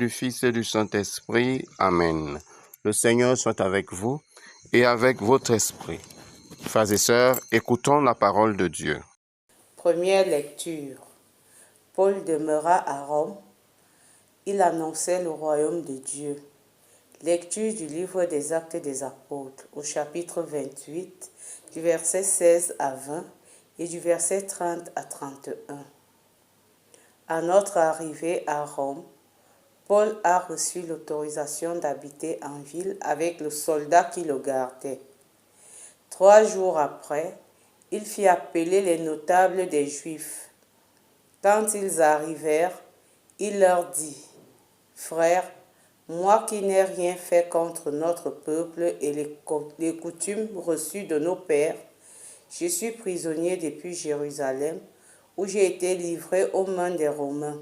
du Fils et du Saint-Esprit. Amen. Le Seigneur soit avec vous et avec votre esprit. Frères et sœurs, écoutons la parole de Dieu. Première lecture. Paul demeura à Rome. Il annonçait le royaume de Dieu. Lecture du livre des Actes des Apôtres, au chapitre 28, du verset 16 à 20 et du verset 30 à 31. À notre arrivée à Rome, Paul a reçu l'autorisation d'habiter en ville avec le soldat qui le gardait. 3 jours après, il fit appeler les notables des Juifs. Quand ils arrivèrent, il leur dit : « Frères, moi qui n'ai rien fait contre notre peuple et les coutumes reçues de nos pères, je suis prisonnier depuis Jérusalem, où j'ai été livré aux mains des Romains.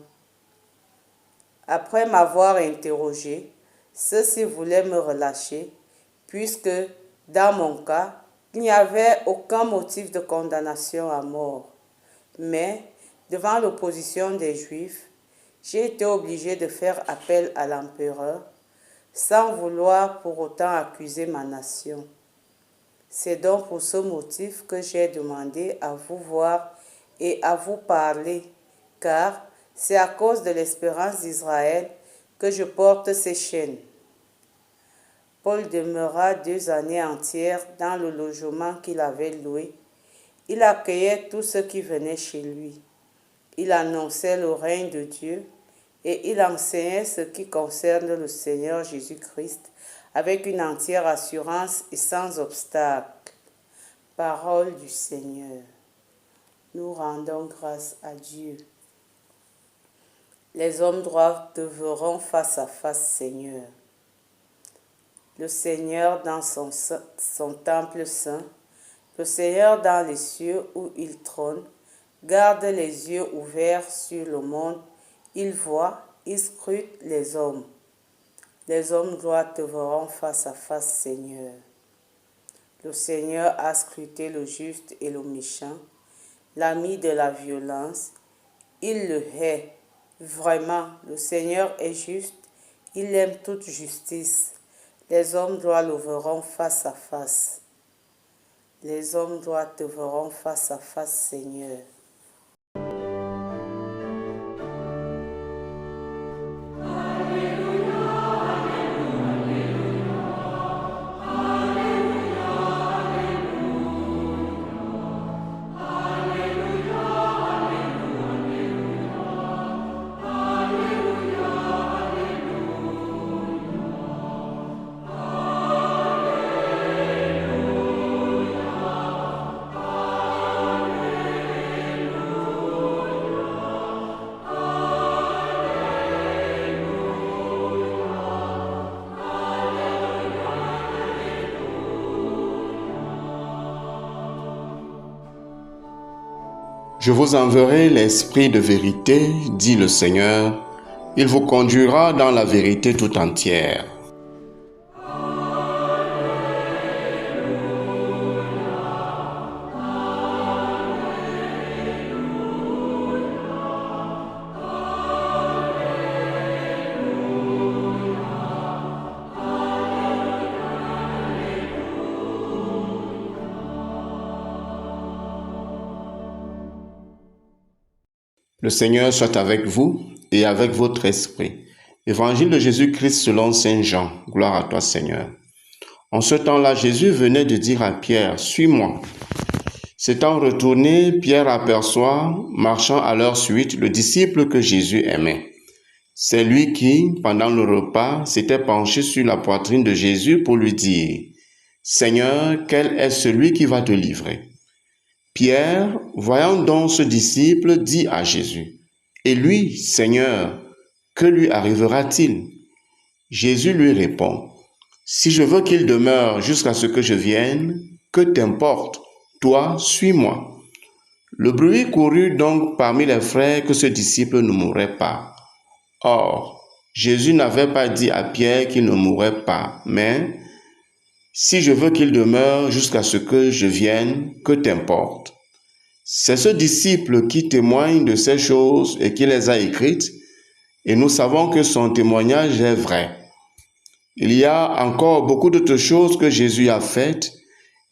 Après m'avoir interrogé, ceux-ci voulaient me relâcher, puisque, dans mon cas, il n'y avait aucun motif de condamnation à mort. Mais, devant l'opposition des Juifs, j'ai été obligé de faire appel à l'empereur, sans vouloir pour autant accuser ma nation. C'est donc pour ce motif que j'ai demandé à vous voir et à vous parler, car c'est à cause de l'espérance d'Israël que je porte ces chaînes. » Paul demeura 2 années entières dans le logement qu'il avait loué. Il accueillait tous ceux qui venaient chez lui. Il annonçait le règne de Dieu et il enseignait ce qui concerne le Seigneur Jésus-Christ avec une entière assurance et sans obstacle. Parole du Seigneur. Nous rendons grâce à Dieu. Les hommes droits te verront face à face, Seigneur. Le Seigneur dans son temple saint, le Seigneur dans les cieux où il trône, garde les yeux ouverts sur le monde. Il voit, il scrute les hommes. Les hommes droits te verront face à face, Seigneur. Le Seigneur a scruté le juste et le méchant, l'ami de la violence. Il le hait. Vraiment, le Seigneur est juste. Il aime toute justice. Les hommes droits le verront face à face. Les hommes droits te verront face à face, Seigneur. Je vous enverrai l'Esprit de vérité, dit le Seigneur. Il vous conduira dans la vérité tout entière. Le Seigneur soit avec vous et avec votre esprit. Évangile de Jésus-Christ selon Saint Jean. Gloire à toi, Seigneur. En ce temps-là, Jésus venait de dire à Pierre, « Suis-moi ». S'étant retourné, Pierre aperçoit, marchant à leur suite, le disciple que Jésus aimait. C'est lui qui, pendant le repas, s'était penché sur la poitrine de Jésus pour lui dire, « Seigneur, quel est celui qui va te livrer ?» Pierre, voyant donc ce disciple, dit à Jésus, « Et lui, Seigneur, que lui arrivera-t-il » Jésus lui répond, « Si je veux qu'il demeure jusqu'à ce que je vienne, que t'importe, toi, suis-moi. » Le bruit courut donc parmi les frères que ce disciple ne mourrait pas. Or, Jésus n'avait pas dit à Pierre qu'il ne mourrait pas, mais « Si je veux qu'il demeure jusqu'à ce que je vienne, que t'importe. » C'est ce disciple qui témoigne de ces choses et qui les a écrites, et nous savons que son témoignage est vrai. Il y a encore beaucoup d'autres choses que Jésus a faites,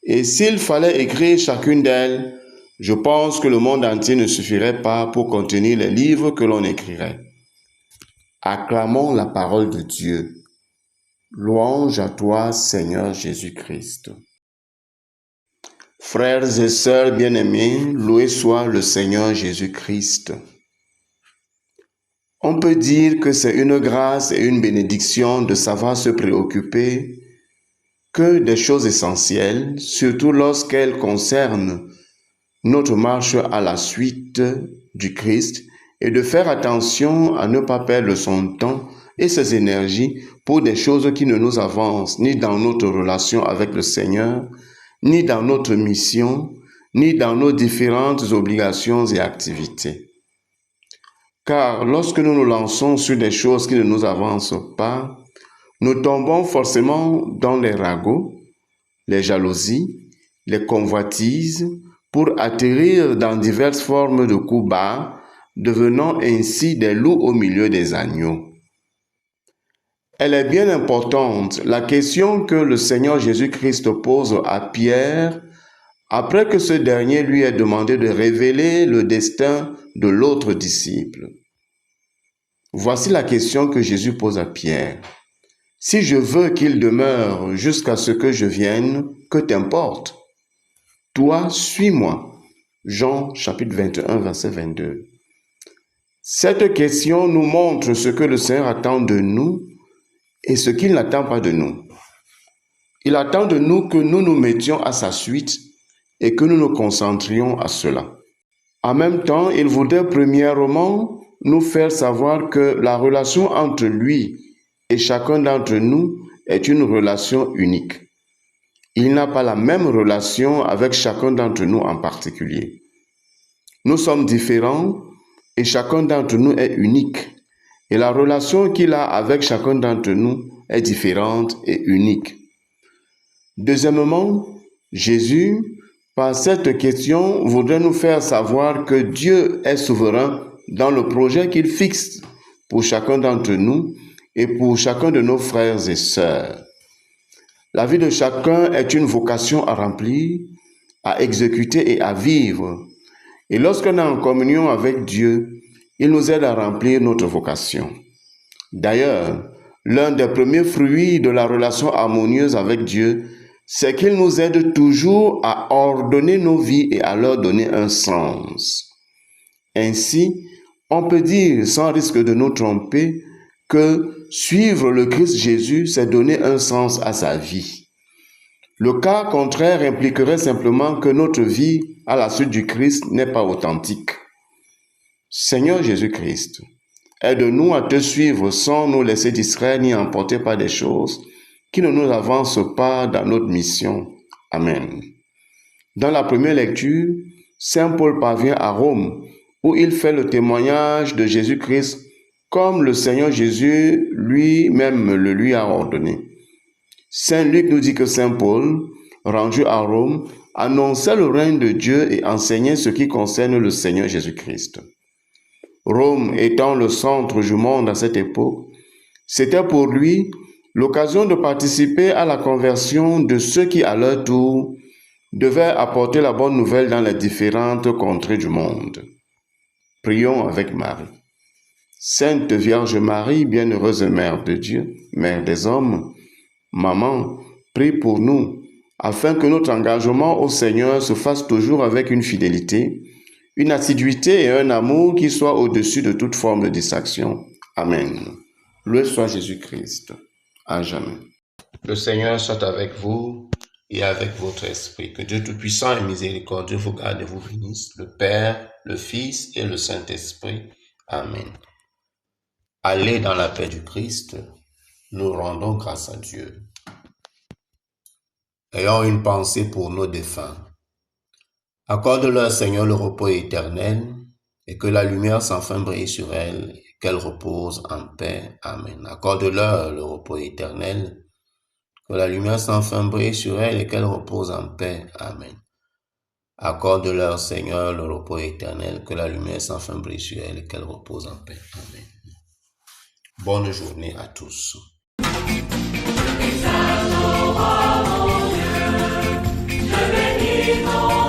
et s'il fallait écrire chacune d'elles, je pense que le monde entier ne suffirait pas pour contenir les livres que l'on écrirait. Acclamons la parole de Dieu. Louange à toi, Seigneur Jésus-Christ. Frères et sœurs bien-aimés, loué soit le Seigneur Jésus-Christ. On peut dire que c'est une grâce et une bénédiction de savoir se préoccuper que des choses essentielles, surtout lorsqu'elles concernent notre marche à la suite du Christ, et de faire attention à ne pas perdre son temps et ses énergies pour des choses qui ne nous avancent ni dans notre relation avec le Seigneur, ni dans notre mission, ni dans nos différentes obligations et activités. Car lorsque nous nous lançons sur des choses qui ne nous avancent pas, nous tombons forcément dans les ragots, les jalousies, les convoitises, pour atterrir dans diverses formes de coups bas, devenant ainsi des loups au milieu des agneaux. Elle est bien importante, la question que le Seigneur Jésus-Christ pose à Pierre, après que ce dernier lui ait demandé de révéler le destin de l'autre disciple. Voici la question que Jésus pose à Pierre. Si je veux qu'il demeure jusqu'à ce que je vienne, que t'importe? Toi, suis-moi. Jean chapitre 21, verset 22. Cette question nous montre ce que le Seigneur attend de nous et ce qu'il n'attend pas de nous. Il attend de nous que nous nous mettions à sa suite et que nous nous concentrions à cela. En même temps, il voudrait premièrement nous faire savoir que la relation entre lui et chacun d'entre nous est une relation unique. Il n'a pas la même relation avec chacun d'entre nous en particulier. Nous sommes différents et chacun d'entre nous est unique. Et la relation qu'il a avec chacun d'entre nous est différente et unique. Deuxièmement, Jésus, par cette question, voudrait nous faire savoir que Dieu est souverain dans le projet qu'il fixe pour chacun d'entre nous et pour chacun de nos frères et sœurs. La vie de chacun est une vocation à remplir, à exécuter et à vivre. Et lorsqu'on est en communion avec Dieu, il nous aide à remplir notre vocation. D'ailleurs, l'un des premiers fruits de la relation harmonieuse avec Dieu, c'est qu'il nous aide toujours à ordonner nos vies et à leur donner un sens. Ainsi, on peut dire, sans risque de nous tromper, que suivre le Christ Jésus, c'est donner un sens à sa vie. Le cas contraire impliquerait simplement que notre vie à la suite du Christ n'est pas authentique. Seigneur Jésus-Christ, aide-nous à te suivre sans nous laisser distraire ni emporter par des choses qui ne nous avancent pas dans notre mission. Amen. Dans la première lecture, Saint Paul parvient à Rome, où il fait le témoignage de Jésus-Christ comme le Seigneur Jésus lui-même le lui a ordonné. Saint Luc nous dit que Saint Paul, rendu à Rome, annonçait le règne de Dieu et enseignait ce qui concerne le Seigneur Jésus-Christ. Rome étant le centre du monde à cette époque, c'était pour lui l'occasion de participer à la conversion de ceux qui, à leur tour, devaient apporter la bonne nouvelle dans les différentes contrées du monde. Prions avec Marie. Sainte Vierge Marie, bienheureuse Mère de Dieu, Mère des hommes, Maman, prie pour nous, afin que notre engagement au Seigneur se fasse toujours avec une fidélité, une assiduité et un amour qui soient au-dessus de toute forme de distraction. Amen. Loué soit Jésus-Christ, à jamais. Le Seigneur soit avec vous et avec votre esprit. Que Dieu Tout-Puissant et Miséricordieux vous garde et vous bénisse, le Père, le Fils et le Saint-Esprit. Amen. Allez dans la paix du Christ. Nous rendons grâce à Dieu. Ayons une pensée pour nos défunts. Accorde-leur, Seigneur, le repos éternel, et que la lumière sans fin brille sur elles, et qu'elles reposent en paix. Amen. Accorde-leur le repos éternel, que la lumière sans fin brille sur elles, et qu'elles reposent en paix. Amen. Accorde-leur, Seigneur, le repos éternel, que la lumière sans fin brille sur elles, et qu'elles reposent en paix. Amen. Bonne journée à tous. Je bénis ton